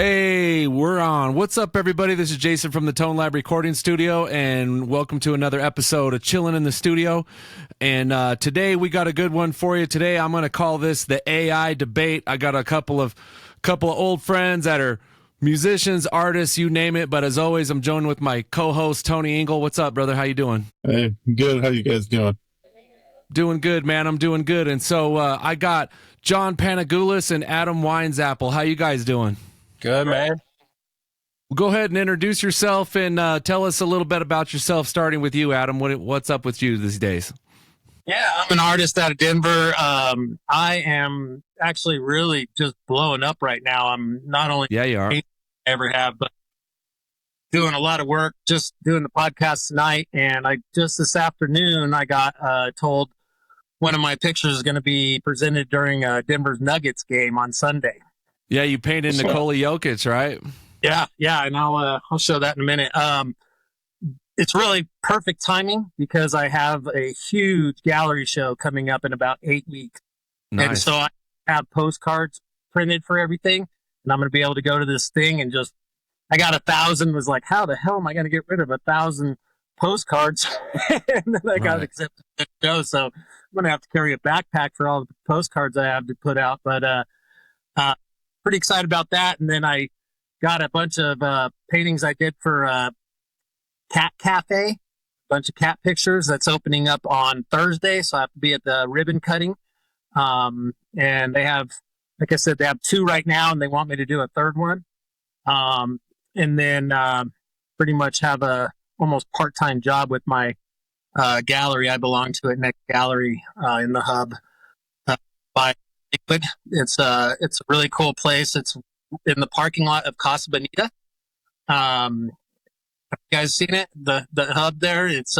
Hey, we're on. What's up, everybody? This is Jason from the Tone Lab Recording Studio, and welcome to another episode of Chillin' in the Studio. And today we got a good one for you. Today I'm going to call this the AI debate. I got a couple of old friends that are musicians, artists, you name it. But as always, I'm joined with my co-host Tony Engel. What's up, brother? How you doing? Hey, good. How you guys doing? Doing good, man. I'm doing good. And so I got John Panagulis and Adam Weinzapfel. How you guys doing? Good, man. Go ahead and introduce yourself and tell us a little bit about yourself, starting with you, Adam. What's up with you these days? Yeah, I'm an artist out of Denver. I am actually really just blowing up right now. I'm not only you are. I ever have, but doing a lot of work, just doing the podcast tonight. And I just this afternoon, I got told one of my pictures is going to be presented during Denver's Nuggets game on Sunday. Yeah, you painted Nikola Jokic, right? Yeah, and I'll show that in a minute. It's really perfect timing because I have a huge gallery show coming up in about 8 weeks. Nice. And so I have postcards printed for everything, and I'm going to be able to go to this thing and just, I got 1,000, was like, how the hell am I going to get rid of 1,000 postcards? And then I got accepted to the show. So I'm going to have to carry a backpack for all the postcards I have to put out. But pretty excited about that. And then I got a bunch of paintings I did for Cat Cafe, a bunch of cat pictures that's opening up on Thursday. So I have to be at the ribbon cutting. And they have, like I said, they have 2 right now, and they want me to do a 3rd one. And then pretty much have a almost part-time job with my gallery. I belong to it, Next Gallery in the hub by Liquid. It's a really cool place. It's in the parking lot of Casa Bonita. Have you guys seen it? The hub there. It's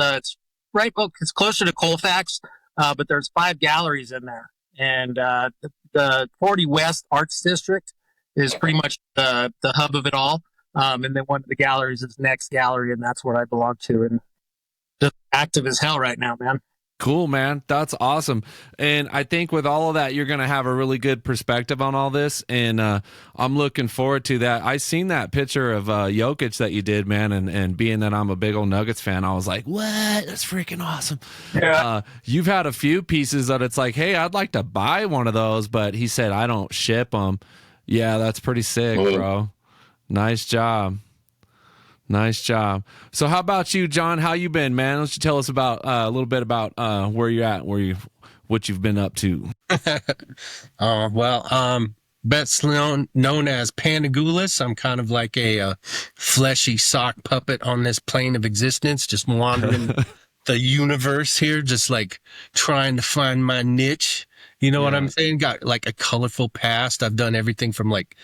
right. Well, it's closer to Colfax, but there's 5 galleries in there, and the 40 West Arts District is pretty much the hub of it all. And then one of the galleries is Next Gallery, and that's where I belong to. And just active as hell right now, man. Cool, man. That's awesome. And I think with all of that, you're going to have a really good perspective on all this. And I'm looking forward to that. I seen that picture of Jokic that you did, man. And being that I'm a big old Nuggets fan, I was like, what? That's freaking awesome. Yeah. You've had a few pieces that it's like, hey, I'd like to buy one of those. But he said, I don't ship them. Yeah, that's pretty sick, bro. Nice job. Nice job. So how about you, John? How you been, man? Why don't you tell us about a little bit about where you're at, what you've been up to? Best known as Panagulis. I'm kind of like a fleshy sock puppet on this plane of existence, just wandering the universe here, just like trying to find my niche. You know what I'm saying? Got like a colorful past. I've done everything from like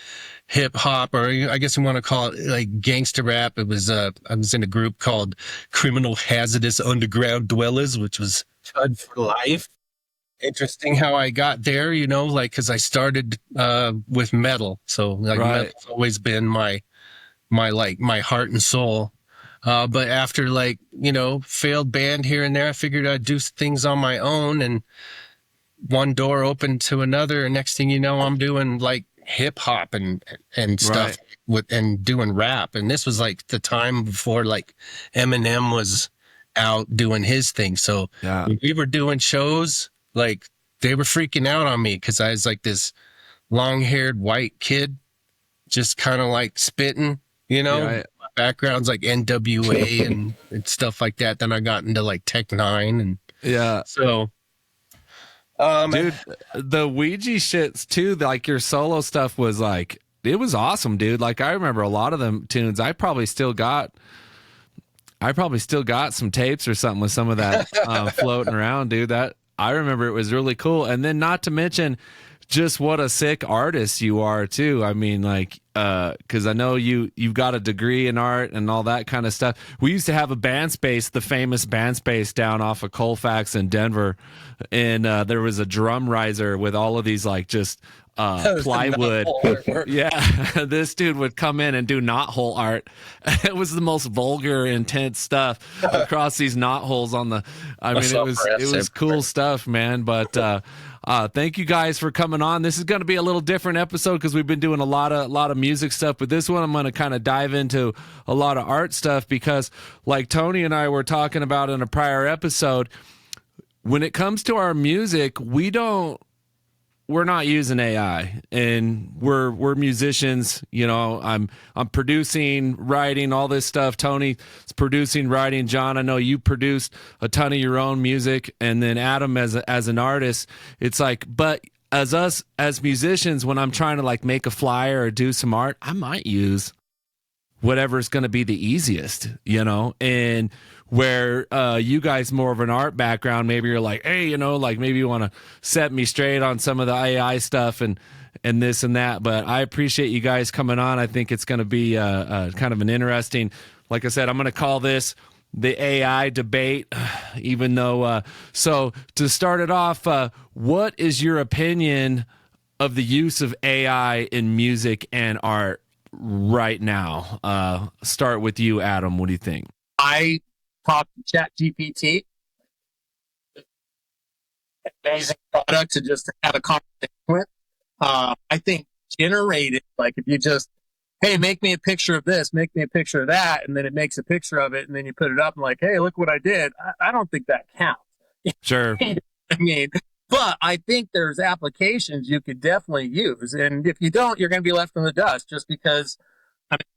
hip hop, or I guess you want to call it like gangster rap. It was I was in a group called Criminal Hazardous Underground Dwellers, which was Chud for life. Interesting how I got there, you know, like because I started with metal, so like metal's always been my heart and soul. But after like, you know, failed band here and there, I figured I'd do things on my own, and one door opened to another, and next thing you know, I'm doing like hip hop and stuff and doing rap. And this was like the time before like Eminem was out doing his thing. So when we were doing shows, like they were freaking out on me because I was like this long-haired white kid, just kind of like spitting, you know. My background's like NWA and stuff like that. Then I got into like Tech Nine and so. Dude, the Ouija shits too, like your solo stuff was like, it was awesome, dude. Like I remember a lot of them tunes. I probably still got some tapes or something with some of that floating around, dude. That I remember it was really cool. And then not to mention just what a sick artist you are too. I mean, like, because I know you've got a degree in art and all that kind of stuff. We used to have a band space, the famous band space down off of Colfax in Denver, and there was a drum riser with all of these like just plywood. Yeah, this dude would come in and do knothole art. It was the most vulgar, intense stuff across these knotholes on the. I mean, it was cool stuff, man. But Thank you guys for coming on. This is going to be a little different episode because we've been doing a lot of music stuff, but this one I'm going to kind of dive into a lot of art stuff because, like Tony and I were talking about in a prior episode, when it comes to our music, we're not using AI, and we're musicians. You know, I'm producing, writing, all this stuff. Tony's producing, writing. John, I know you produced a ton of your own music, and then Adam as an artist. It's like, but as musicians, when I'm trying to like make a flyer or do some art, I might use whatever's going to be the easiest, you know, and where you guys more of an art background, maybe you're like, hey, you know, like maybe you want to set me straight on some of the AI stuff and this and that. But I appreciate you guys coming on. I think it's going to be kind of an interesting, like I said, I'm going to call this the AI debate, even though, so to start it off, what is your opinion of the use of AI in music and art right now? Start with you, Adam. What do you think? I talked to ChatGPT. Amazing product to just have a conversation with. I think generated, like if you just, hey, make me a picture of this, make me a picture of that, and then it makes a picture of it, and then you put it up and like, hey, look what I did. I don't think that counts. Sure. I mean, but I think there's applications you could definitely use. And if you don't, you're going to be left in the dust just because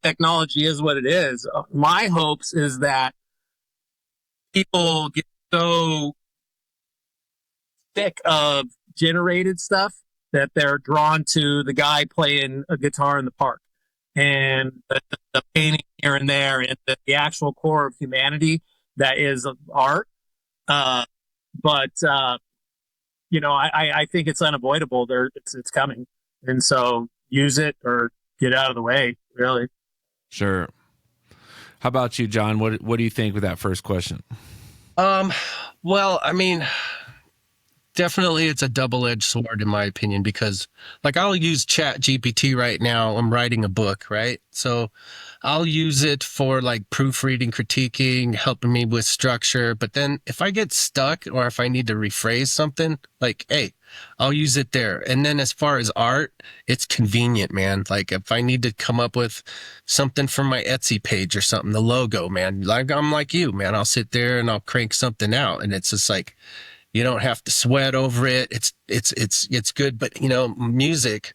technology is what it is. My hopes is that people get so sick of generated stuff that they're drawn to the guy playing a guitar in the park and the painting here and there and the actual core of humanity that is art. But you know, I think it's unavoidable. It's coming. And so use it or get out of the way, really. Sure. How about you, John? What do you think with that first question? Well, I mean, definitely it's a double-edged sword in my opinion, because like I'll use Chat GPT right now. I'm writing a book, right? So I'll use it for like proofreading, critiquing, helping me with structure. But then if I get stuck or if I need to rephrase something, like, hey, I'll use it there. And then as far as art, it's convenient, man. Like if I need to come up with something for my Etsy page or something, the logo, man, like I'm like you, man, I'll sit there and I'll crank something out. And it's just like, you don't have to sweat over it. It's good. But you know, music,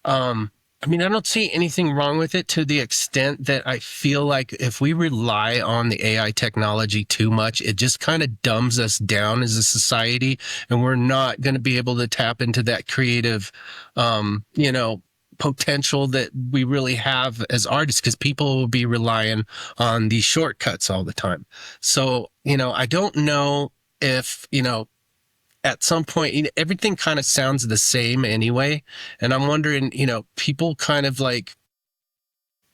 I mean, I don't see anything wrong with it to the extent that I feel like if we rely on the AI technology too much, it just kind of dumbs us down as a society, and we're not going to be able to tap into that creative, you know, potential that we really have as artists, because people will be relying on these shortcuts all the time. So, you know, I don't know if, you know, at some point, everything kind of sounds the same anyway. And I'm wondering, you know, people kind of like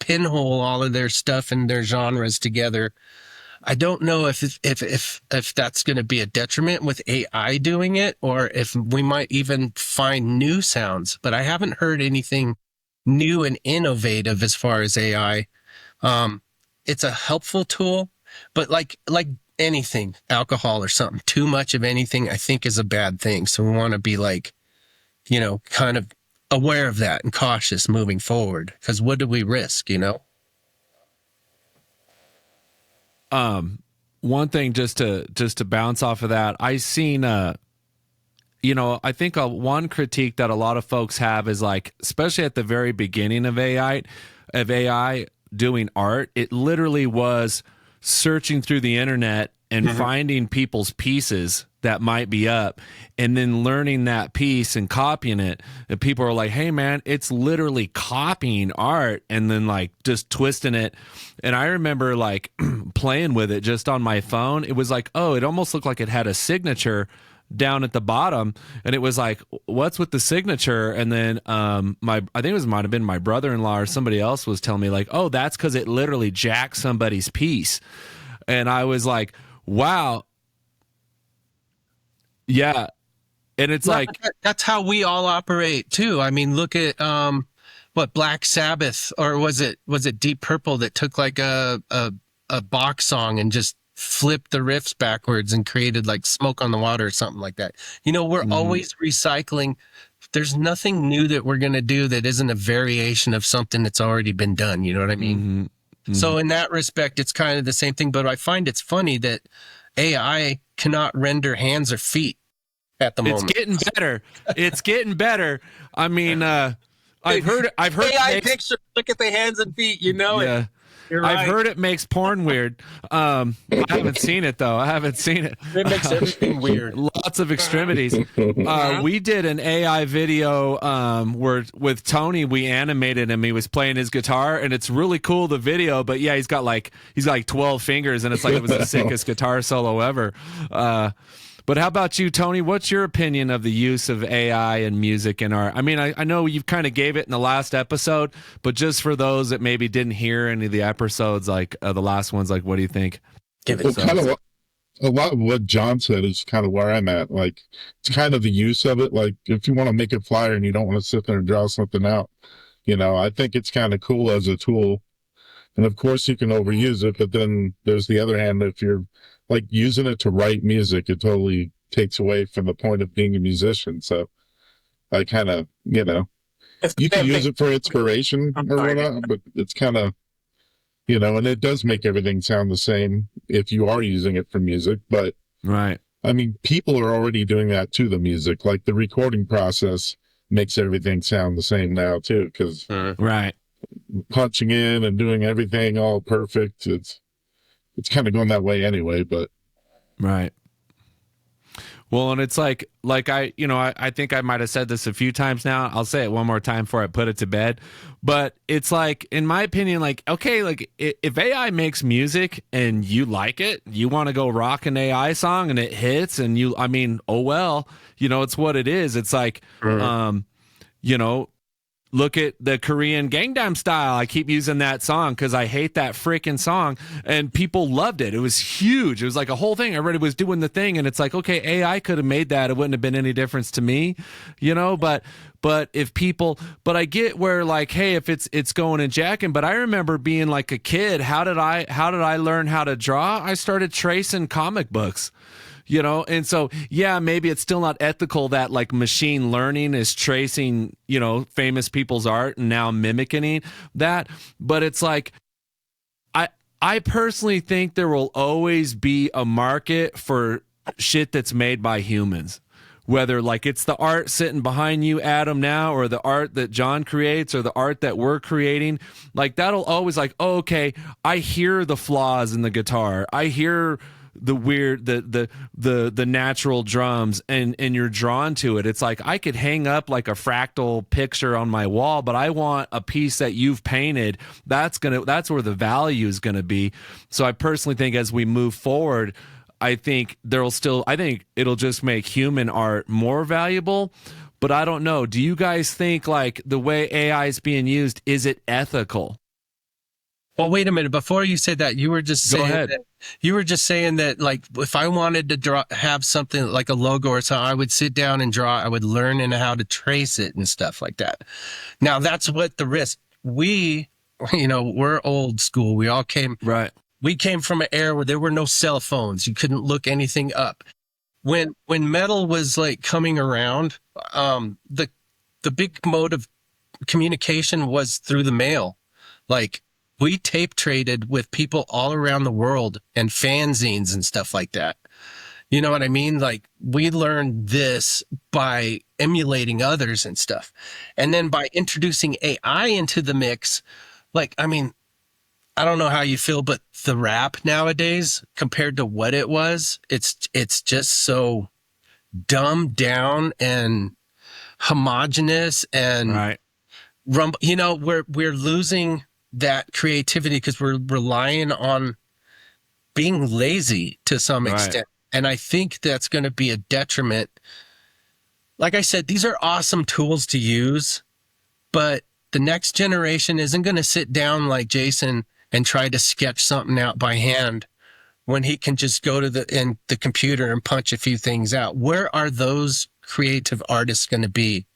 pinhole all of their stuff and their genres together. I don't know if that's going to be a detriment with AI doing it, or if we might even find new sounds. But I haven't heard anything new and innovative as far as AI. It's a helpful tool, but like anything, alcohol or something, too much of anything, I think is a bad thing. So we want to be like, you know, kind of aware of that and cautious moving forward, because what do we risk, you know? One thing just to bounce off of that, I seen, you know, I think one critique that a lot of folks have is like, especially at the very beginning of AI doing art, it literally was searching through the internet and finding people's pieces that might be up and then learning that piece and copying it. And people are like, hey man, it's literally copying art and then like just twisting it. And I remember like playing with it just on my phone. It was like, oh, it almost looked like it had a signature down at the bottom, and it was like, what's with the signature? And then I think it might have been my brother-in-law or somebody else was telling me like, oh, that's because it literally jacked somebody's piece. And I was like, wow, yeah. And it's like, that's how we all operate too. I mean, look at what Black Sabbath, or was it Deep Purple that took like a box song and just flipped the riffs backwards and created like Smoke on the Water or something like that. We're always recycling. There's nothing new that we're going to do that isn't a variation of something that's already been done. You know what I mean? So in that respect, it's kind of the same thing, but I find it's funny that AI cannot render hands or feet at the moment. It's getting better. It's getting better. I mean, I've heard AI picture. Look at the hands and feet. Yeah. You're right. I've heard it makes porn weird. I haven't seen it though. It makes everything weird. Lots of extremities. We did an AI video where with Tony we animated him. He was playing his guitar, and it's really cool, the video. But yeah, he's got like 12 fingers, and it's like it was the sickest guitar solo ever. But how about you, Tony? What's your opinion of the use of AI in music and art? I mean, I know you kind of gave it in the last episode, but just for those that maybe didn't hear any of the episodes, like the last ones, like what do you think? Give it a lot of what John said is kind of where I'm at. Like, it's kind of the use of it. Like, if you want to make a flyer and you don't want to sit there and draw something out, I think it's kind of cool as a tool. And of course, you can overuse it, but then there's the other hand. If you're like using it to write music, it totally takes away from the point of being a musician. So I kind of, you can use it for inspiration or whatnot, but it's kind of, and it does make everything sound the same if you are using it for music. But right. I mean, people are already doing that to the music. Like the recording process makes everything sound the same now too, because right. punching in and doing everything all perfect. It's kind of going that way anyway, but right. Well, and it's like I think I might have said this a few times now. I'll say it one more time before I put it to bed. But it's like, in my opinion, like, okay, like if AI makes music and you like it, you want to go rock an AI song and it hits and oh well, it's what it is. It's like, look at the Korean Gangnam Style. I keep using that song because I hate that freaking song, and people loved it. It was huge. It was like a whole thing. Everybody was doing the thing, and it's like, okay, AI could have made that. It wouldn't have been any difference to me, But if people, I get where like, hey, if it's going and jacking. But I remember being like a kid. How did I learn how to draw? I started tracing comic books. And so, yeah, maybe it's still not ethical that like machine learning is tracing, famous people's art and now mimicking that. But it's like, I personally think there will always be a market for shit that's made by humans. Whether like it's the art sitting behind you, Adam, now, or the art that John creates, or the art that we're creating, like that'll always like, oh, okay, I hear the flaws in the guitar. I hear the weird, the natural drums, and you're drawn to it. It's like I could hang up like a fractal picture on my wall, but I want a piece that you've painted. That's where the value is gonna be. So I personally think as we move forward, I think it'll just make human art more valuable. But I don't know. Do you guys think like the way AI is being used, is it ethical? Well, wait a minute. Before you said that, you were just saying that like if I wanted to have something like a logo or something, I would sit down and draw. I would learn how to trace it and stuff like that. Now that's what the risk. We're old school. We all came right. We came from an era where there were no cell phones. You couldn't look anything up. When metal was like coming around, the big mode of communication was through the mail. Like we tape traded with people all around the world and fanzines and stuff like that. You know what I mean? Like we learned this by emulating others and stuff. And then by introducing AI into the mix, like, I mean, I don't know how you feel, but the rap nowadays compared to what it was, it's just so dumbed down and homogenous and right. We're losing that creativity because we're relying on being lazy to some extent. And I think that's going to be a detriment. Like I said, these are awesome tools to use, but the next generation isn't going to sit down like Jason and try to sketch something out by hand when he can just go to the computer and punch a few things out. Where are those creative artists going to be?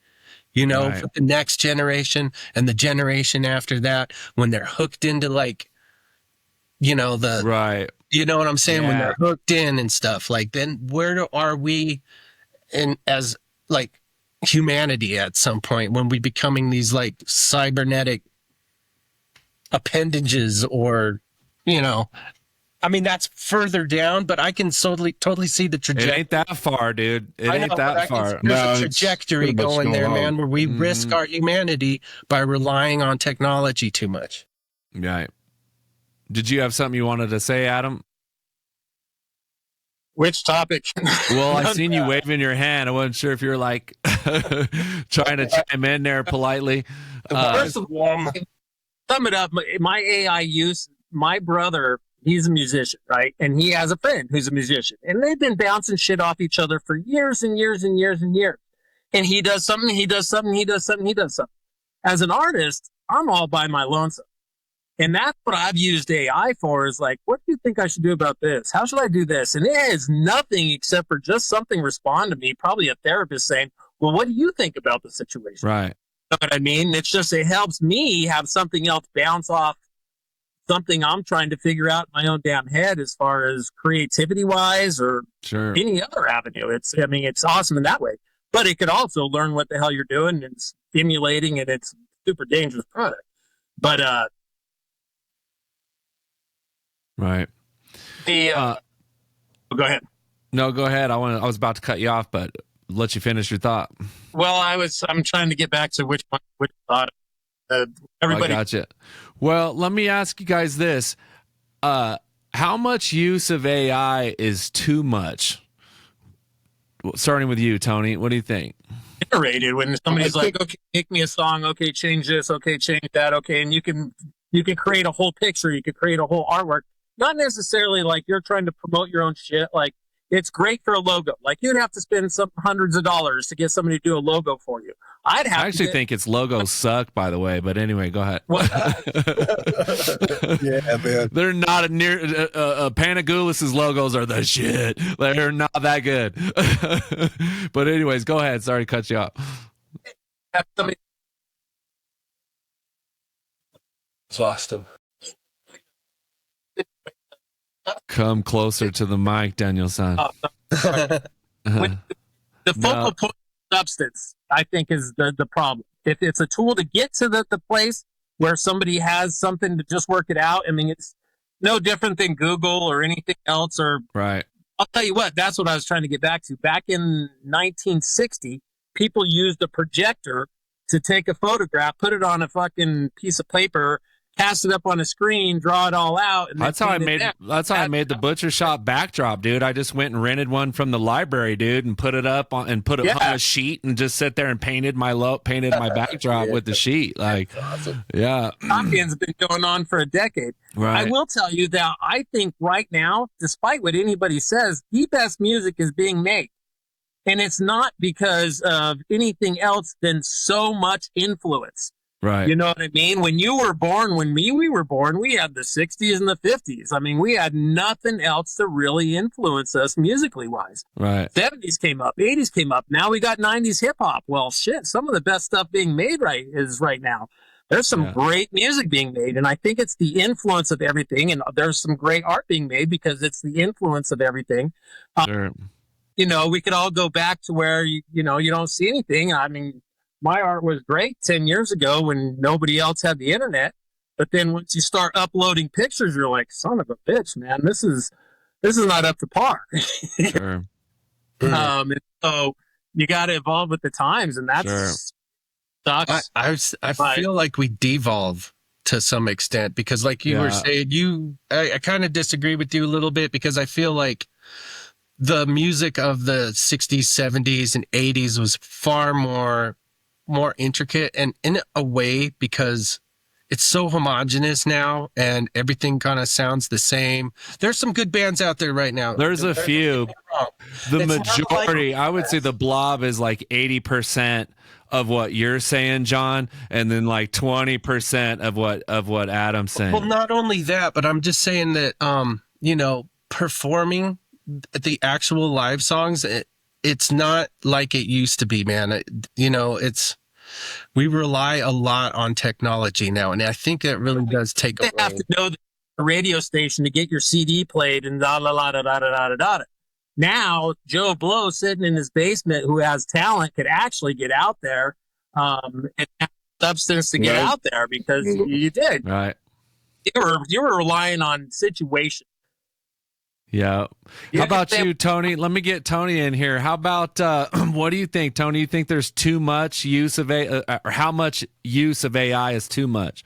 For the next generation and the generation after that, when they're hooked into like you know, the, Right. you know what I'm saying? When Yeah. they're hooked in and stuff, like, then where are we in as like humanity at some point when we becoming these like cybernetic appendages, or, you know, I mean, that's further down, but I can totally see the It trajectory. ain't that far, dude. It I know, ain't but I that can far. see there's No, a it's trajectory pretty much going there, going on. man, where we risk our humanity by relying on technology too much. Right. Did you have something you wanted to say, Adam? Which topic? Well, I seen you waving your hand. I wasn't sure if you were like trying to chime in there politely. First of all, sum it up. My AI use, my brother, he's a musician, right? And he has a friend who's a musician. And they've been bouncing shit off each other for years and years and years and years. And he does something, he does something, he does something, he does something. As an artist, I'm all by my lonesome. And that's what I've used AI for, is like, what do you think I should do about this? How should I do this? And it is nothing except for just something respond to me, probably a therapist saying, well, what do you think about the situation? Right. You know what I mean? It's just, it helps me have something else bounce off something I'm trying to figure out in my own damn head as far as creativity wise or Sure. any other avenue. It's awesome in that way, but it could also learn what the hell you're doing and stimulating, and it's a super dangerous product. But, Right. go ahead. No, go ahead. I was about to cut you off, but let you finish your thought. Well, I'm trying to get back to which thought. Everybody. I gotcha. Well, let me ask you guys this. How much use of AI is too much? Well, starting with you, Tony. What do you think? Generated when somebody's like, okay, make me a song. Okay, change this. Okay, change that. Okay. And you can create a whole picture. You could create a whole artwork. Not necessarily like you're trying to promote your own shit. Like, it's great for a logo. Like, you'd have to spend some hundreds of dollars to get somebody to do a logo for you. I actually think its logos suck, by the way. But anyway, go ahead. Yeah, man. They're not near. Panagulis' logos are the shit. They're not that good. But anyways, go ahead. Sorry to cut you off. Lost him. Come closer to the mic, Daniel-san. The focal point substance, I think, is the problem. If it's a tool to get to the place where somebody has something to just work it out, I mean, it's no different than Google or anything else. Or Right. I'll tell you what, that's what I was trying to get back to. Back in 1960, people used a projector to take a photograph, put it on a fucking piece of paper, cast it up on a screen, draw it all out. And That's how I made. That's how I made the butcher shop backdrop, dude. I just went and rented one from the library, dude, and put it up on on a sheet and just sit there and painted my backdrop with the sheet. Like, awesome. Yeah, Copying's been going on for a decade. right. I will tell you that I think right now, despite what anybody says, the best music is being made. And it's not because of anything else than so much influence. Right. You know what I mean? When you were born, when we were born, we had the 60s and the 50s. I mean, we had nothing else to really influence us musically wise. Right. 70s came up, 80s came up. Now we got 90s hip hop. Well, shit, some of the best stuff being made right now. There's some great music being made, and I think it's the influence of everything. And there's some great art being made because it's the influence of everything. Sure. You know, we could all go back to where you don't see anything. I mean, my art was great 10 years ago when nobody else had the internet. But then once you start uploading pictures, you're like, son of a bitch, man, this is not up to par. Sure. And so you got to evolve with the times, and that's sucks. I feel like we devolve to some extent because, like you were saying, I kind of disagree with you a little bit because I feel like the music of the 60s, 70s, and 80s was far more intricate, and in a way because it's so homogenous now and everything kind of sounds the same. There's some good bands out there right now. There's a few. The It's majority, I would say the blob is like 80% of what you're saying, John, and then like 20% of what Adam's saying. Well, not only that, but I'm just saying that performing the actual live songs, it's not like it used to be, man. We rely a lot on technology now, and I think that really does take away. They have to know a radio station to get your CD played and da da da da da da da da. Now, Joe Blow sitting in his basement who has talent could actually get out there and have substance to get out there because you did. Right. You were relying on situation. Yeah. How about you, Tony? Let me get Tony in here. How about what do you think, Tony? You think there's too much use of or how much use of AI is too much?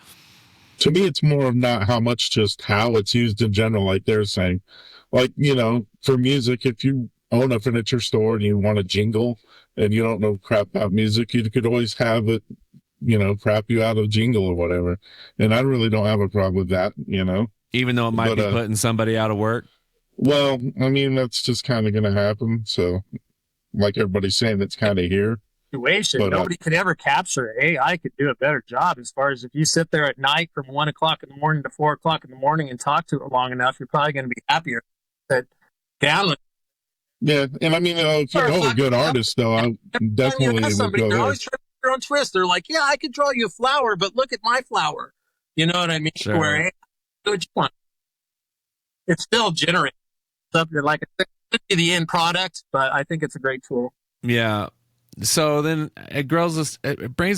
To me, it's more of not how much, just how it's used in general. Like they're saying, like, you know, for music, if you own a furniture store and you want a jingle and you don't know crap about music, you could always have it, you know, crap you out of jingle or whatever. And I really don't have a problem with that, you know. Even though it might be putting somebody out of work? Well, I mean, that's just kind of going to happen. So, like everybody's saying, it's kind of here. Situation. But, nobody could ever capture it. AI could do a better job as far as if you sit there at night from 1 o'clock in the morning to 4 o'clock in the morning and talk to it long enough, you're probably going to be happier. That download. Yeah, and I mean, if you know a good artist, though, I definitely would go they're there. always trying to put their own twist. They're like, yeah, I could draw you a flower, but look at my flower. You know what I mean? Sure. Where hey, do what you want. It's still generating something like it could be the end product, but I think it's a great tool. Yeah. So then it brings us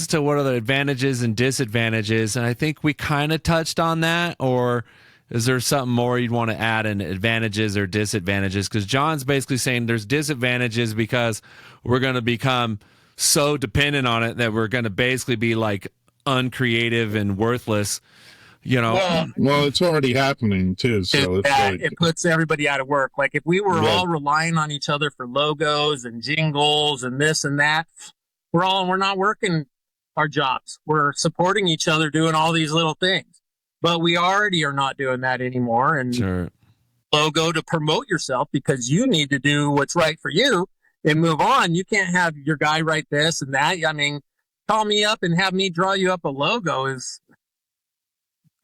to what are the advantages and disadvantages, and I think we kind of touched on that. Or is there something more you'd want to add in advantages or disadvantages? Because John's basically saying there's disadvantages because we're going to become so dependent on it that we're going to basically be like uncreative and worthless. You know, well, it's already happening too. So it puts everybody out of work. Like if we were all relying on each other for logos and jingles and this and that, we're not working our jobs. We're supporting each other doing all these little things, but we already are not doing that anymore. And sure. Logo to promote yourself because you need to do what's right for you and move on. You can't have your guy write this and that. I mean, call me up and have me draw you up a logo is.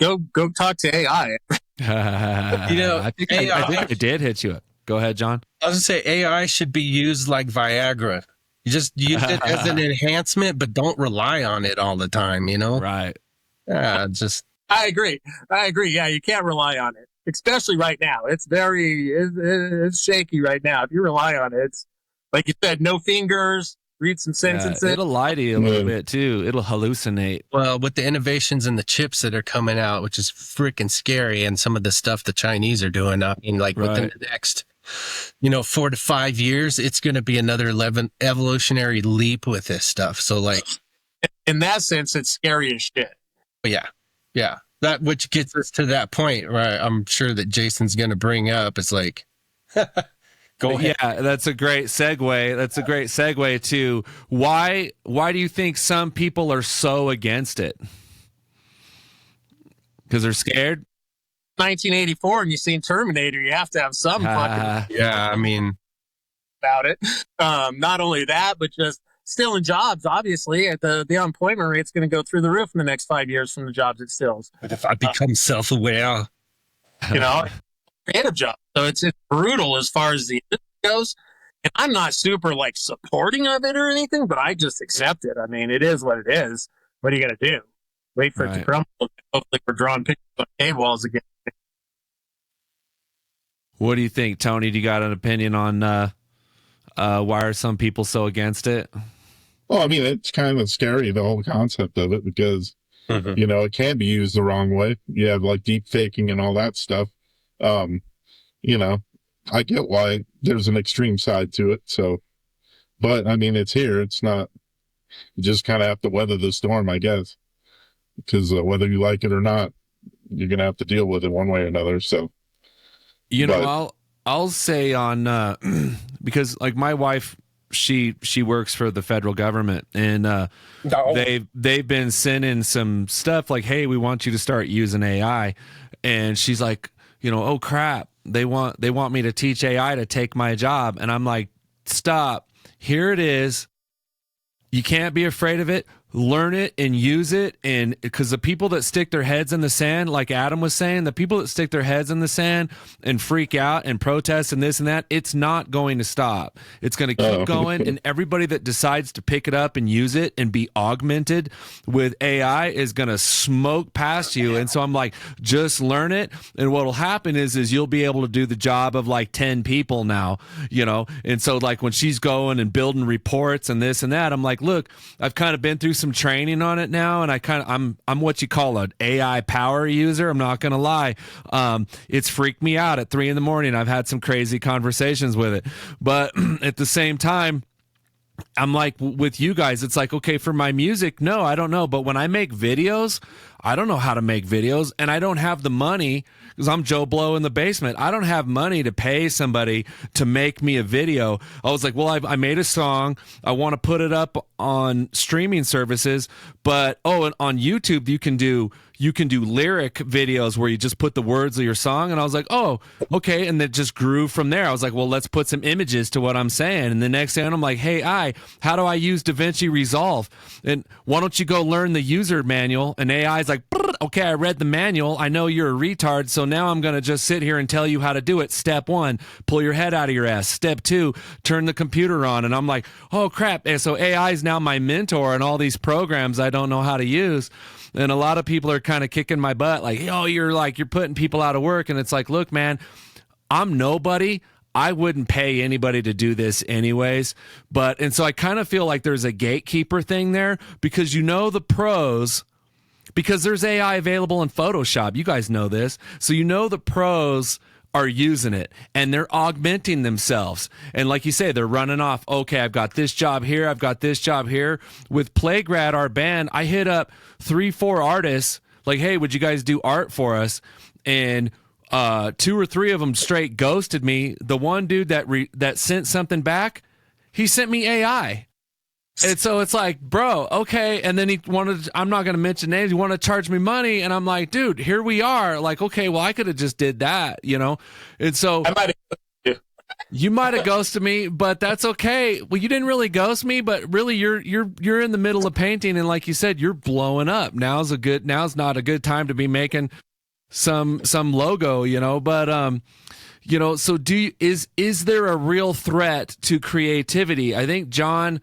Go talk to AI. I think I did hit you up. Go ahead, John. I was going to say AI should be used like Viagra. You just use it as an enhancement, but don't rely on it all the time, you know? Right. I agree. Yeah, you can't rely on it, especially right now. It's it's shaky right now. If you rely on it, it's like you said, no fingers. Read some sentences. It'll lie to you a little bit too. It'll hallucinate. Well, with the innovations and the chips that are coming out, which is freaking scary, and some of the stuff the Chinese are doing, I mean, like within the next, 4 to 5 years, it's going to be another evolutionary leap with this stuff. So, like, in that sense, it's scary as shit. Yeah. That which gets us to that point, right? I'm sure that Jason's going to bring up. It's like. Go ahead. Yeah, that's a great segue. That's a great segue to why do you think some people are so against it? Because they're scared? 1984 and you've seen Terminator, you have to have some fucking yeah, I mean about it. Not only that, but just stealing jobs, obviously. The unemployment rate's going to go through the roof in the next 5 years from the jobs it steals. But if I become self-aware, creative job. So it's brutal as far as the industry goes. And I'm not super like supporting of it or anything, but I just accept it. I mean, it is what it is. What are you going to do? Wait for it to crumble. Hopefully we're drawing pictures on cave walls again. What do you think, Tony? Do you got an opinion on why are some people so against it? Well, I mean, it's kind of scary, the whole concept of it, because, it can be used the wrong way. You have like deep faking and all that stuff. I get why there's an extreme side to it. So, but I mean, it's here. It's not, you just kind of have to weather the storm, I guess, because whether you like it or not, you're going to have to deal with it one way or another. So, I'll say on, because like my wife, she works for the federal government and, they've been sending some stuff like, hey, we want you to start using AI. And she's like, oh crap, they want me to teach AI to take my job. And I'm like, stop, here it is. You can't be afraid of it. learn it and use it. And because the people that stick their heads in the sand, like Adam was saying, the people that stick their heads in the sand and freak out and protest and this and that, it's not going to stop. It's going to keep going. And everybody that decides to pick it up and use it and be augmented with AI is going to smoke past you. And so I'm like, just learn it. And what'll happen is you'll be able to do the job of like 10 people now, you know? And so like when she's going and building reports and this and that, I'm like, look, I've kind of been through some training on it now, and I'm what you call an AI power user. I'm not gonna lie. It's freaked me out at 3 a.m. I've had some crazy conversations with it, but at the same time, I'm like with you guys, it's like, okay, for my music, no, I don't know. But when I make videos, I don't know how to make videos, and I don't have the money because I'm Joe Blow in the basement. I don't have money to pay somebody to make me a video. I was like, well, I made a song. I want to put it up on streaming services, but and on YouTube you can do lyric videos where you just put the words of your song. And I was like, oh, okay. And it just grew from there. I was like, well, let's put some images to what I'm saying. And the next thing I'm like, hey, how do I use DaVinci Resolve? And why don't you go learn the user manual? And AI's like, okay, I read the manual. I know you're a retard. So now I'm going to just sit here and tell you how to do it. Step 1, pull your head out of your ass. Step 2, turn the computer on. And I'm like, oh crap. And so AI is now my mentor in all these programs I don't know how to use. And a lot of people are kind of kicking my butt like, oh, you're putting people out of work. And it's like, look, man, I'm nobody. I wouldn't pay anybody to do this anyways. And so I kind of feel like there's a gatekeeper thing there because the pros, because there's AI available in Photoshop. You guys know this. So the pros are using it and they're augmenting themselves. And like you say, they're running off. Okay, I've got this job here. I've got this job here. With Playgrad, our band, I hit up 3-4 artists like, hey, would you guys do art for us? And 2 or 3 of them straight ghosted me. The one dude that sent something back, he sent me AI. And so it's like, bro, okay. And then he wanted, I'm not going to mention names, he wanted to charge me money. And I'm like, dude, here we are. Like, okay, well, I could have just did that, And so I might have. You might have ghosted me, but that's okay. Well, you didn't really ghost me, but really you're in the middle of painting. And like you said, you're blowing up. Now's not a good time to be making some logo, but, so is there a real threat to creativity? I think John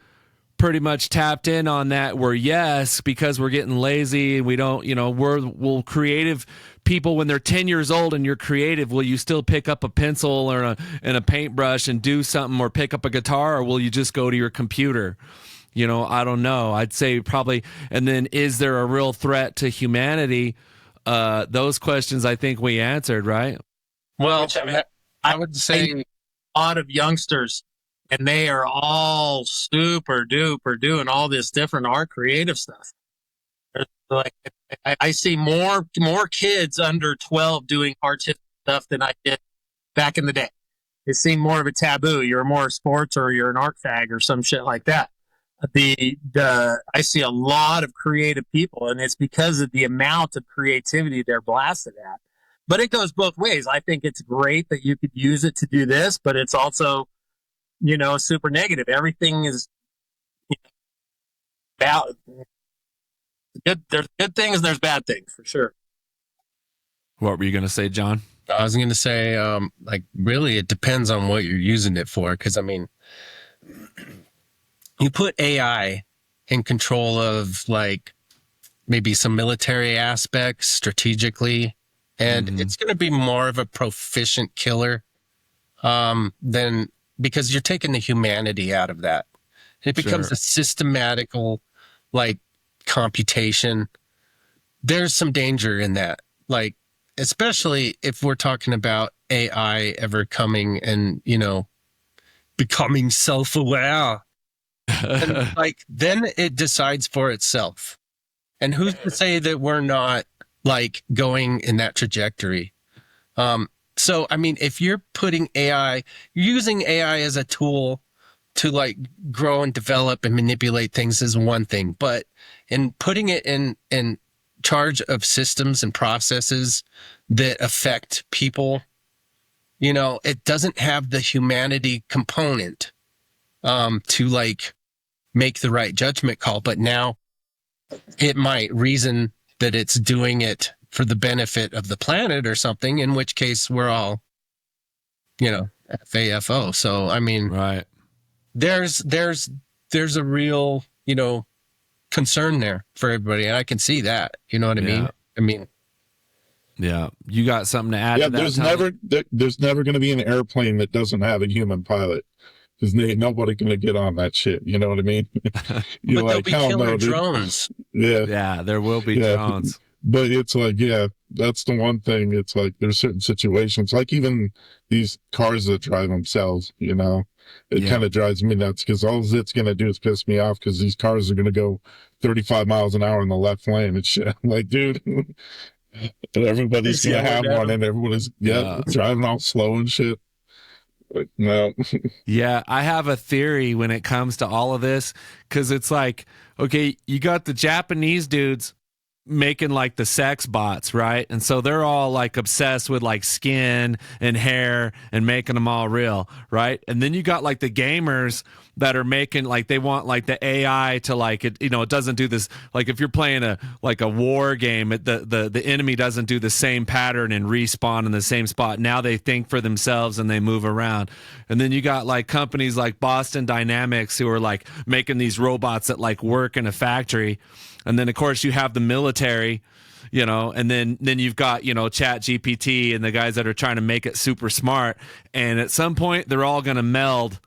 pretty much tapped in on that where yes, because we're getting lazy and we don't, we're creative people when they're 10 years old and you're creative, will you still pick up a pencil and a paintbrush and do something or pick up a guitar, or will you just go to your computer? I don't know. I'd say probably. And then is there a real threat to humanity? Those questions I think we answered, right? Well, I would say a lot of youngsters, and they are all super duper doing all this different art creative stuff. Like I see more kids under 12 doing artistic stuff than I did back in the day. It seemed more of a taboo. You're more sports or you're an art fag or some shit like that. I see a lot of creative people, and it's because of the amount of creativity they're blasted at. But it goes both ways. I think it's great that you could use it to do this, but it's also, super negative. Everything is about good. There's good things, there's bad things for sure. What were you going to say, John? I was going to say, really, it depends on what you're using it for. Because, you put AI in control of, maybe some military aspects strategically, and it's going to be more of a proficient killer than, because you're taking the humanity out of that. It becomes a systematical, computation. There's some danger in that. Especially if we're talking about AI ever coming and, becoming self-aware. And, then it decides for itself. And who's to say that we're not, going in that trajectory? So, if you're putting AI, using AI as a tool to, grow and develop and manipulate things is one thing. But in putting it in charge of systems and processes that affect people, it doesn't have the humanity component to make the right judgment call. But now it might reason that it's doing it for the benefit of the planet or something, in which case we're all, FAFO. So, I mean, Right. there's a real, concern there for everybody. And I can see that, you know what I mean? I mean, yeah, you got something to add Yeah, to that? there's never going to be an airplane that doesn't have a human pilot. Because nobody gonna get on that shit. You know what I mean? You're but like, they'll be hell killer no, dude. drones. Yeah, Yeah, there will be Yeah. drones. but it's like, yeah, that's the one thing. It's like there's certain situations, like even these cars that drive themselves. It Yeah. kind of drives me nuts because all it's gonna do is piss me off because these cars are gonna go 35 miles an hour in the left lane and shit. I'm like, dude, everybody's gonna have one, and everybody's Yeah. driving all slow and shit. Like, no. Yeah, I have a theory when it comes to all of this, because it's like, okay, you got the Japanese dudes making like the sex bots, right? And so they're all like obsessed with like skin and hair and making them all real, right? And then you got like the gamers that are making like, they want like the AI to like it, it doesn't do this, like if you're playing a war game, the enemy doesn't do the same pattern and respawn in the same spot. Now they think for themselves and they move around. And then you got like companies like Boston Dynamics who are like making these robots that like work in a factory. And then of course you have the military, and then you've got, Chat GPT and the guys that are trying to make it super smart. And at some point they're all going to meld,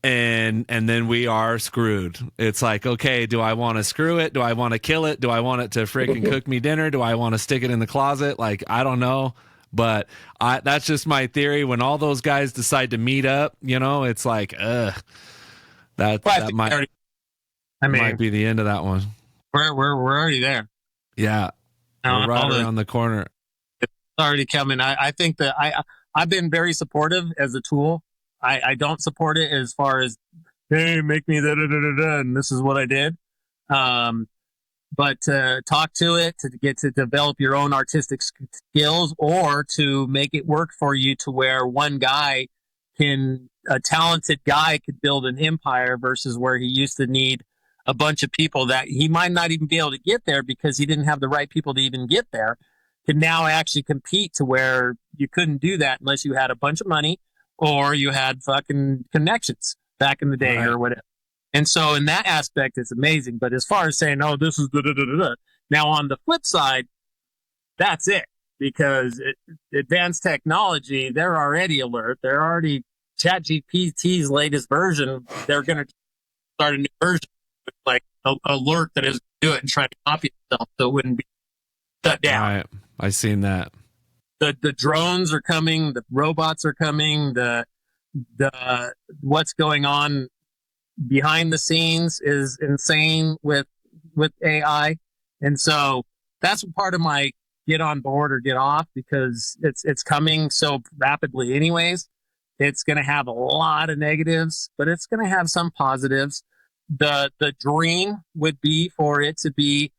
and then we are screwed. It's like, okay, do I want to screw it? Do I want to kill it? Do I want it to freaking cook me dinner? Do I want to stick it in the closet? Like, I don't know. But that's just my theory. When all those guys decide to meet up, it's like, that might be the end of that one. We're already there. Yeah, we're right around the corner. It's already coming. I think that I've been very supportive as a tool. I don't support it as far as, hey, make me da-da-da-da-da, and this is what I did. But to talk to it, to get to develop your own artistic skills, or to make it work for you to where a talented guy could build an empire versus where he used to need a bunch of people that he might not even be able to get there because he didn't have the right people to even get there, can now actually compete to where you couldn't do that unless you had a bunch of money or you had fucking connections back in the day, right, or whatever. And so in that aspect, it's amazing. But as far as saying, oh, this is da-da-da-da-da. Now on the flip side, that's it. Because advanced technology, they're already alert. They're already ChatGPT's latest version. They're going to start a new version with like alert that is do it and try to copy itself so it wouldn't be shut down. Right. I've seen that. The drones are coming, the robots are coming, the what's going on behind the scenes is insane with AI. And so that's part of my get on board or get off, because it's coming so rapidly anyways. It's going to have a lot of negatives, but it's going to have some positives. The dream would be for it to be,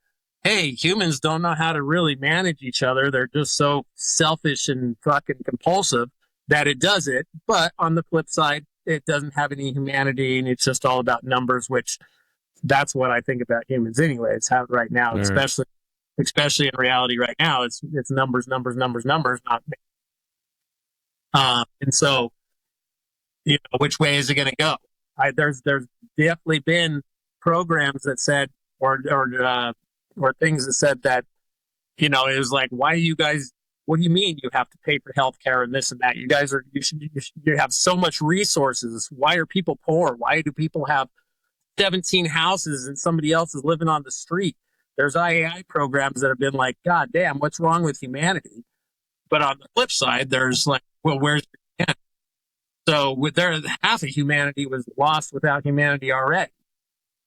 hey, humans don't know how to really manage each other. They're just so selfish and fucking compulsive that it does it. But on the flip side, it doesn't have any humanity, and it's just all about numbers, which that's what I think about humans anyway. It's how right now, sure, especially in reality right now, it's numbers, not me. And so, which way is it going to go? There's definitely been programs that said, or things that said that, it was like, why do you guys, what do you mean you have to pay for healthcare and this and that? You guys you have so much resources. Why are people poor? Why do people have 17 houses and somebody else is living on the street? There's AI programs that have been like, God damn, what's wrong with humanity? But on the flip side, there's like, well, where's humanity? So half of humanity was lost without humanity already.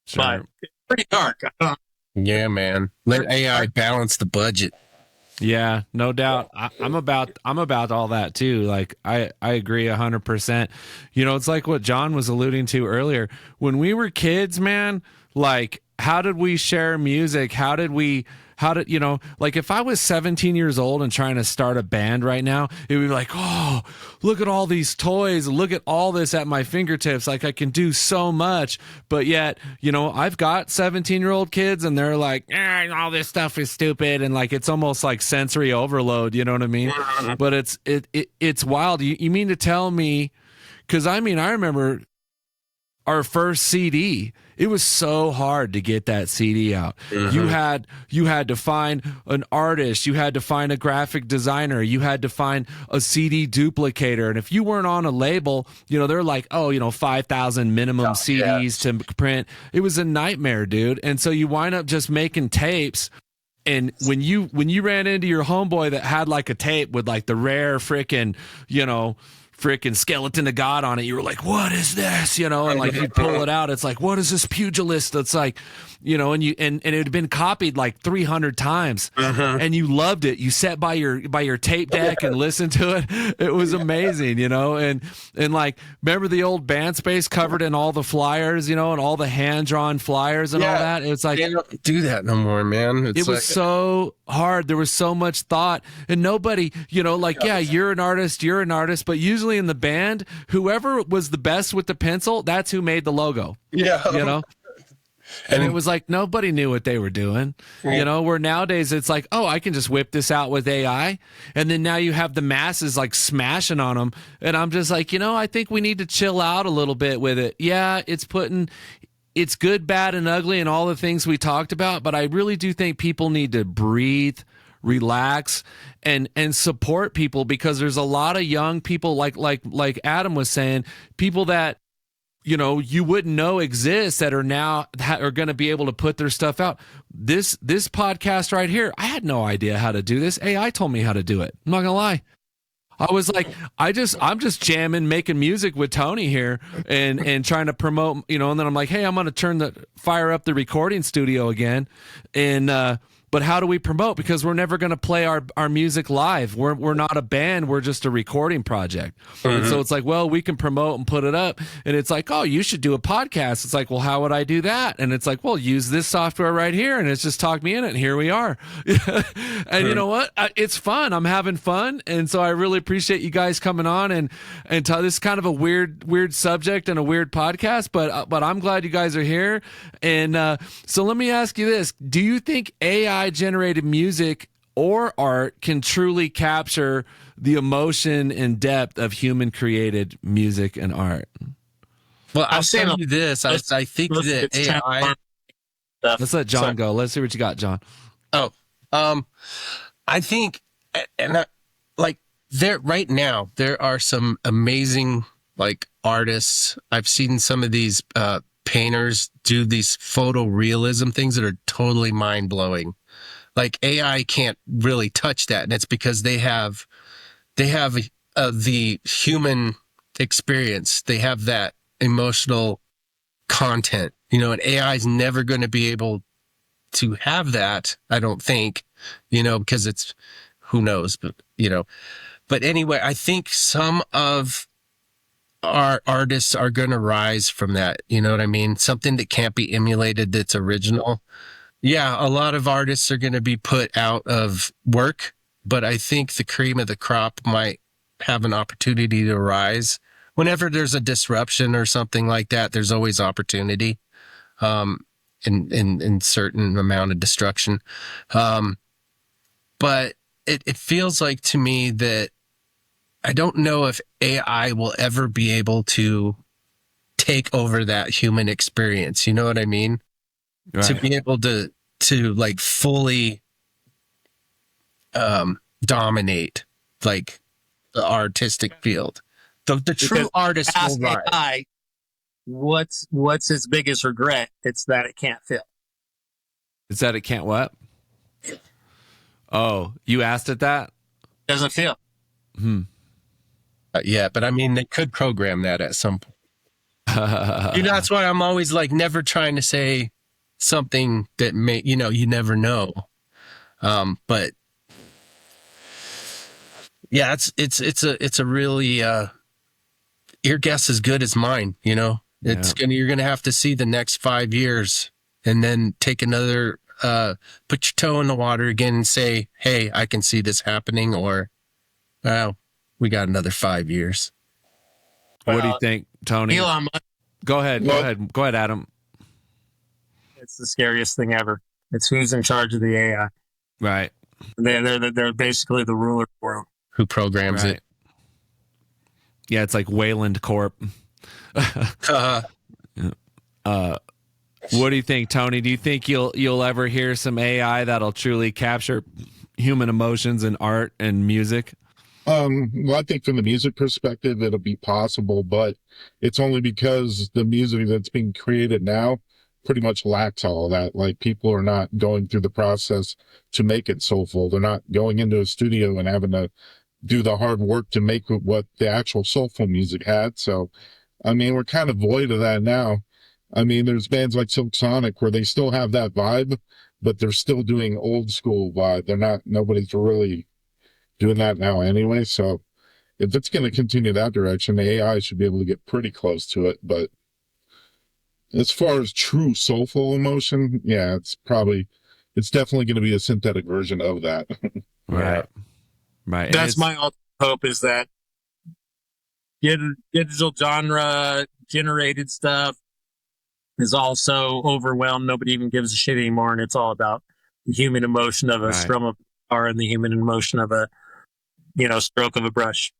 Sure. But it's pretty dark. Yeah, man. Let AI balance the budget. Yeah, no doubt. I'm about all that too. Like I agree 100%. It's like what John was alluding to earlier. When we were kids, man, like how did we share music? How did you know, like if I was 17 years old and trying to start a band right now, it would be like, oh, look at all these toys, look at all this at my fingertips, like I can do so much. But yet, you know, I've got 17-year-old kids and they're like, all this stuff is stupid, and like it's almost like sensory overload, you know what I mean? But it's wild. You mean to tell me, because I mean, I remember our first CD. It was so hard to get that CD out. You had to find an artist, you had to find a graphic designer, you had to find a CD duplicator, and if you weren't on a label, you know, they're like, oh, you know, 5,000 minimum CDs to print. It was a nightmare, dude. And so you wind up just making tapes. And when you ran into your homeboy that had like a tape with like the rare freaking, you know, freaking skeleton of God on it, you were like, what is this? You know, and like you pull it out, it's like, what is this pugilist? It's like, you know, and it had been copied like 300 times and you loved it. You sat by your tape deck and listened to it. It was amazing, you know, and like, remember the old band space covered in all the flyers, you know, and all the hand drawn flyers and all that. It's like, they don't do that no more, man. It was so hard. There was so much thought, and nobody, you know, like, yeah, you're an artist, but usually in the band, whoever was the best with the pencil, that's who made the logo. Yeah. You know? And it was like nobody knew what they were doing, you know, where nowadays it's like, oh, I can just whip this out with AI. And then now you have the masses like smashing on them. And I'm just like, you know, I think we need to chill out a little bit with it. Yeah, it's good, bad, and ugly and all the things we talked about. But I really do think people need to breathe, relax, and support people, because there's a lot of young people like Adam was saying, people that, you know, you wouldn't know exist that are now are going to be able to put their stuff out. This podcast right here, I had no idea how to do this. AI told me how to do it. I'm not gonna lie. I was like, I'm just jamming, making music with Tony here and trying to promote, you know, and then I'm like, hey, I'm going to fire up the recording studio again. And, but how do we promote? Because we're never going to play our music live. We're not a band. We're just a recording project. And so it's like, well, we can promote and put it up. And it's like, oh, you should do a podcast. It's like, well, how would I do that? And it's like, well, use this software right here. And it's just talk me in it. And here we are. And you know what? It's fun. I'm having fun. And so I really appreciate you guys coming on and this is kind of a weird subject and a weird podcast, but I'm glad you guys are here. And so let me ask you this. Do you think AI generated music or art can truly capture the emotion and depth of human created music and art? Well, I'll tell you this. I think that AI. Let's let John go. Let's see what you got, John. Oh, I think, like right now, there are some amazing like artists. I've seen some of these painters do these photorealism things that are totally mind blowing. Like AI can't really touch that, and it's because they have the human experience. They have that emotional content, you know, and AI is never going to be able to have that, I don't think, you know, because it's, who knows, but, you know, but anyway, I think some of our artists are going to rise from that. You know what I mean? Something that can't be emulated, that's original. Yeah, a lot of artists are going to be put out of work, but I think the cream of the crop might have an opportunity to rise. Whenever there's a disruption or something like that, there's always opportunity, in certain amount of destruction. But it feels like to me that I don't know if AI will ever be able to take over that human experience. You know what I mean? Right. To be able to like fully dominate like the artistic field. The true artist will rise. AI, what's its biggest regret? It's that it can't feel. It's that it can't what? Oh, you asked it that? Doesn't feel. Yeah, but I mean, they could program that at some point. You know, that's why I'm always like never trying to say something that may, you know, you never know. But yeah, it's a really, your guess is good as mine, you know. You're going to have to see the next 5 years and then take another, put your toe in the water again and say, hey, I can see this happening, or, well, we got another 5 years. What do you think, Tony? Elon Musk, Go ahead, Adam. it's the scariest thing ever. It's who's in charge of the AI. Right. They're basically the ruler for them. Who programs Right. it? Yeah, it's like Wayland Corp. What do you think, Tony? Do you think you'll ever hear some AI that'll truly capture human emotions in art and music? Well, I think from the music perspective, it'll be possible, but it's only because the music that's being created now pretty much lacks all that. Like, people are not going through the process to make it soulful. They're not going into a studio and having to do the hard work to make what the actual soulful music had. So, I mean, we're kind of void of that now. I mean, there's bands like Silk Sonic where they still have that vibe, but they're still doing old school vibe. Nobody's really doing that now anyway. So if it's going to continue that direction, the AI should be able to get pretty close to it. But as far as true soulful emotion, yeah, it's definitely going to be a synthetic version of that. Right. Right. That's my ultimate hope, is that digital genre generated stuff is also overwhelmed. Nobody even gives a shit anymore. And it's all about the human emotion of a strum of a guitar and the human emotion of a, stroke of a brush.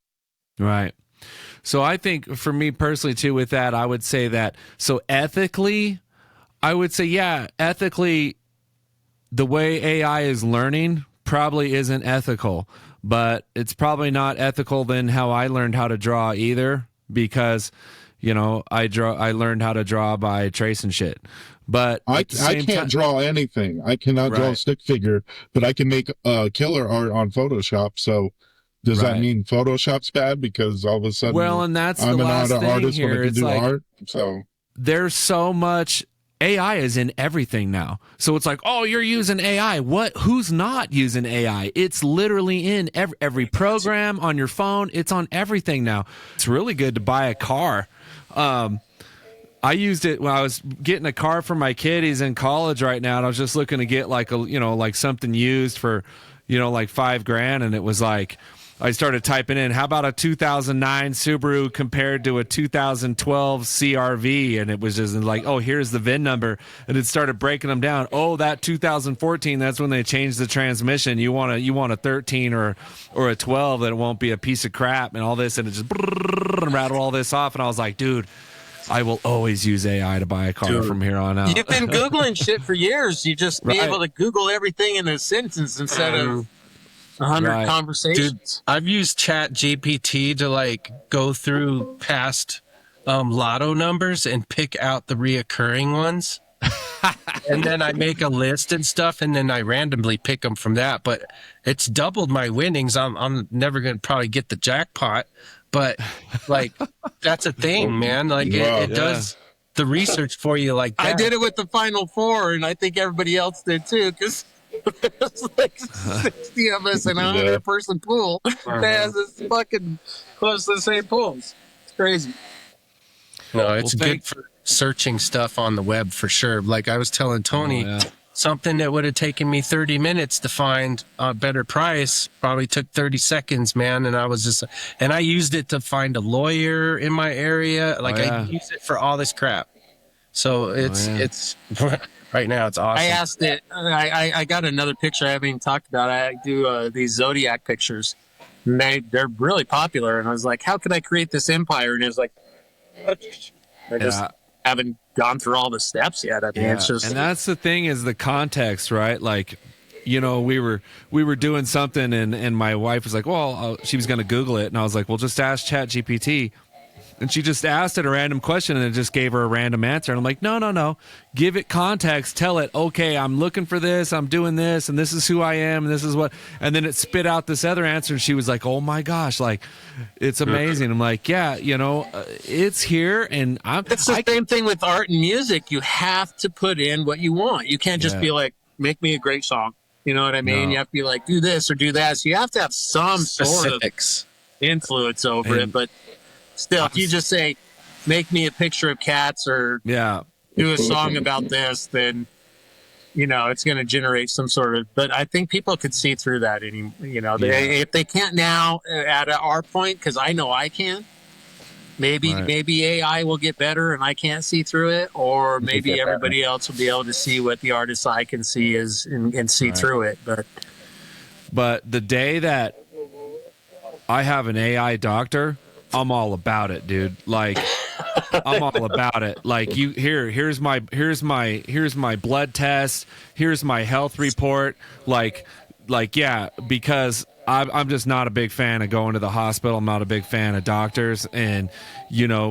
Right. So I think for me personally too, with that, I would say that, so ethically, I would say, yeah, ethically, the way AI is learning probably isn't ethical, but it's probably not ethical than how I learned how to draw either, because, I learned how to draw by tracing shit. But I can't draw anything. I cannot draw a stick figure, but I can make killer art on Photoshop. So does that mean Photoshop's bad because all of a sudden and that's I'm the an last thing artist here. when I can It's do like, art? So there's so much AI is in everything now. So it's like, oh, you're using AI. Who's not using AI? It's literally in every program on your phone. It's on everything now. It's really good to buy a car. I used it when I was getting a car for my kid. He's in college right now, and I was just looking to get like like something used for, like $5,000, and it was like, I started typing in, how about a 2009 Subaru compared to a 2012 CRV? And it was just like, oh, here's the VIN number. And it started breaking them down. Oh, that 2014, that's when they changed the transmission. You want a 13 or a 12, that it won't be a piece of crap and all this. And it just rattled all this off. And I was like, dude, I will always use AI to buy a car from here on out. You've been Googling shit for years. You just be able to Google everything in a sentence instead of 100 conversations. Dude, I've used Chat GPT to go through past lotto numbers and pick out the reoccurring ones. And then I make a list and stuff, and then I randomly pick them from that. But it's doubled my winnings. I'm never going to probably get the jackpot, but that's a thing, man. It does the research for you like that. I did it with the Final Four, and I think everybody else did too, because there's 60 of us in a 100-person pool that has this fucking close to the same pools. It's crazy. No, it's good for searching stuff on the web for sure. Like I was telling Tony, something that would have taken me 30 minutes to find a better price probably took 30 seconds, man. And I used it to find a lawyer in my area. I use it for all this crap. So it's right now it's awesome. I asked it. I got another picture I haven't even talked about. I do these Zodiac pictures. And they're really popular. And I was like, how can I create this empire? And it was like, I just haven't gone through all the steps yet. I mean, it's just, and that's the thing, is the context, right? Like, we were doing something, and my wife was like, well, she was going to Google it, and I was like, well, just ask ChatGPT. And she just asked it a random question, and it just gave her a random answer. And I'm like, no. Give it context. Tell it, okay, I'm looking for this. I'm doing this, and this is who I am, and this is what. And then it spit out this other answer, and she was like, oh, my gosh, it's amazing. I'm like, yeah, it's here. And it's the same thing with art and music. You have to put in what you want. You can't just be like, make me a great song. You know what I mean? No. You have to be like, do this or do that. So you have to have some specifics, sort of influence over it. But still, if you just say, make me a picture of cats or do a song about this, then it's going to generate some sort of. But I think people could see through that. If they can't now at our point, because I know I can. Maybe AI will get better and I can't see through it, or maybe everybody else will be able to see what the artist's eye can see is and see through it. But the day that I have an AI doctor, I'm all about it, dude. Like, I'm all about it. Like, here's my blood test, here's my health report. Like, yeah, because I'm just not a big fan of going to the hospital. I'm not a big fan of doctors. And,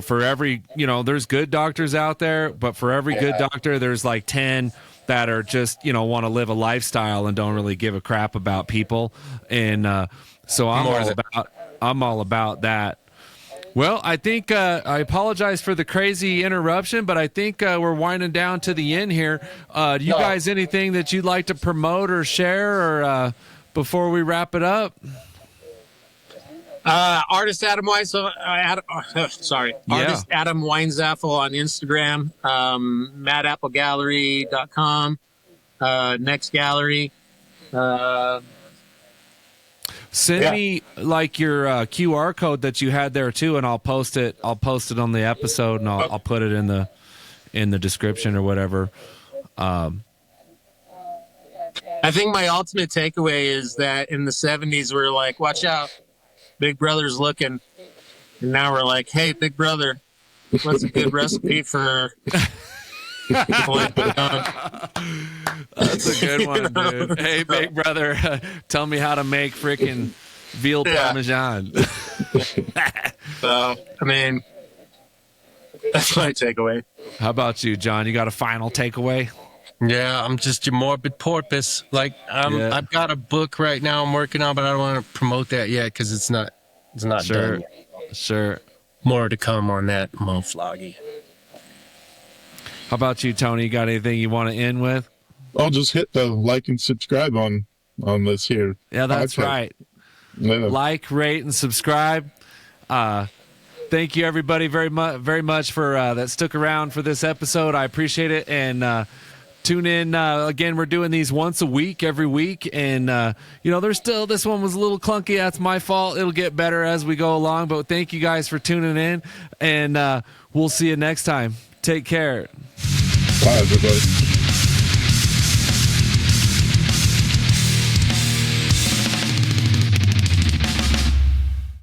for every, there's good doctors out there, but for every good doctor, there's like 10 that are just, want to live a lifestyle and don't really give a crap about people. And so I'm all about that. Well, I think I apologize for the crazy interruption, but I think we're winding down to the end here. Do you guys anything that you'd like to promote or share or before we wrap it up? Artist Adam Weinzapfel. Artist Adam Weinzapfel on Instagram. MadAppleGallery.com. Next Gallery. Send me like your QR code that you had there too, and I'll post it. I'll post it on the episode, and I'll put it in the description or whatever. I think my ultimate takeaway is that in the 70s, we were like, watch out, Big Brother's looking. And now we're like, hey, Big Brother, what's a good recipe for... That's a good one, dude. Hey, Big Brother, tell me how to make freaking veal parmesan. So, I mean, that's my takeaway. How about you, John? You got a final takeaway? Yeah, I'm just your morbid porpoise. Like, I've got a book right now I'm working on, but I don't want to promote that yet because it's not done yet. Sure. More to come on that, Mofloggy. How about you, Tony? You got anything you want to end with? I'll just hit the like and subscribe on this here. Yeah, that's right. Yeah. Like, rate, and subscribe. Thank you, everybody, very much for that stuck around for this episode. I appreciate it. And tune in. Again, we're doing these once a week, every week. And, there's still, this one was a little clunky. That's my fault. It'll get better as we go along. But thank you guys for tuning in. And we'll see you next time. Take care. Bye, everybody.